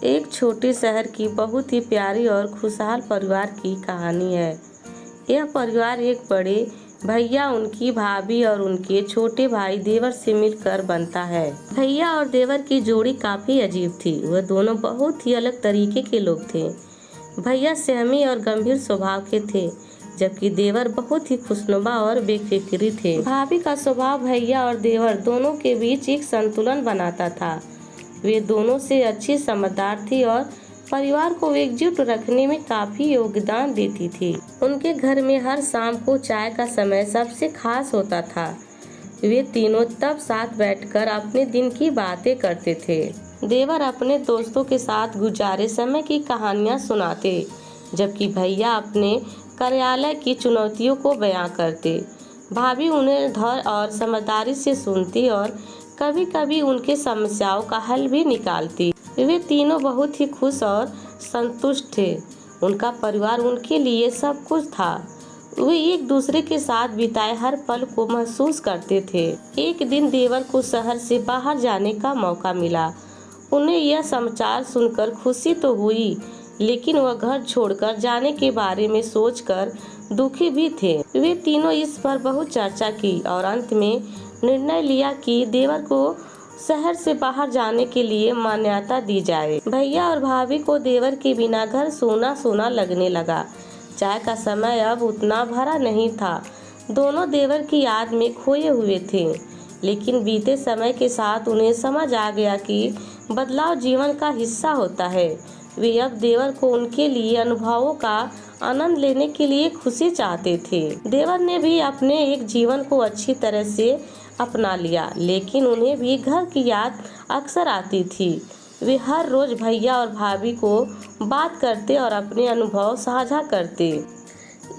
एक छोटे शहर की बहुत ही प्यारी और खुशहाल परिवार की कहानी है। यह परिवार एक बड़े भैया, उनकी भाभी और उनके छोटे भाई देवर से मिलकर बनता है। भैया और देवर की जोड़ी काफी अजीब थी। वह दोनों बहुत ही अलग तरीके के लोग थे। भैया संयमी और गंभीर स्वभाव के थे, जबकि देवर बहुत ही खुशनुमा और बेफिक्री थे। भाभी का स्वभाव भैया और देवर दोनों के बीच एक संतुलन बनाता था। वे दोनों से अच्छी समझदार थी और परिवार को एकजुट रखने में काफी योगदान देती थी। उनके घर में हर शाम को चाय का समय सबसे खास होता था। वे तीनों तब साथ बैठकर अपने दिन की बातें करते थे। देवर अपने दोस्तों के साथ गुजारे समय की कहानियां सुनाते, जबकि भैया अपने कार्यालय की चुनौतियों को बयां करते। भाभी उन्हें धैर्य और समझदारी से सुनती और कभी कभी उनके समस्याओं का हल भी निकालती। वे तीनों बहुत ही खुश और संतुष्ट थे। उनका परिवार उनके लिए सब कुछ था। वे एक दूसरे के साथ बिताए हर पल को महसूस करते थे। एक दिन देवर को शहर से बाहर जाने का मौका मिला। उन्हें यह समाचार सुनकर खुशी तो हुई, लेकिन वह घर छोड़कर जाने के बारे में सोचकर दुखी भी थे। वे तीनों इस पर बहुत चर्चा की और अंत में निर्णय लिया कि देवर को शहर से बाहर जाने के लिए मान्यता दी जाए। भैया और भाभी को देवर के बिना घर सोना सोना लगने लगा। चाय का समय अब उतना भरा नहीं था। दोनों देवर की याद में खोए हुए थे, लेकिन बीते समय के साथ उन्हें समझ आ गया कि बदलाव जीवन का हिस्सा होता है। वे अब देवर को उनके लिए अनुभवों का आनंद लेने के लिए खुशी चाहते थे। देवर ने भी अपने एक जीवन को अच्छी तरह से अपना लिया, लेकिन उन्हें भी घर की याद अक्सर आती थी। वे हर रोज भैया और भाभी को बात करते और अपने अनुभव साझा करते।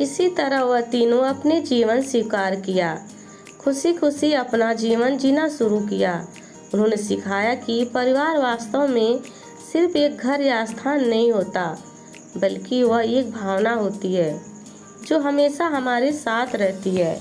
इसी तरह वह तीनों अपने जीवन स्वीकार किया, खुशी खुशी अपना जीवन जीना शुरू किया। उन्होंने सिखाया कि परिवार वास्तव में सिर्फ एक घर या स्थान नहीं होता, बल्कि वह एक भावना होती है जो हमेशा हमारे साथ रहती है।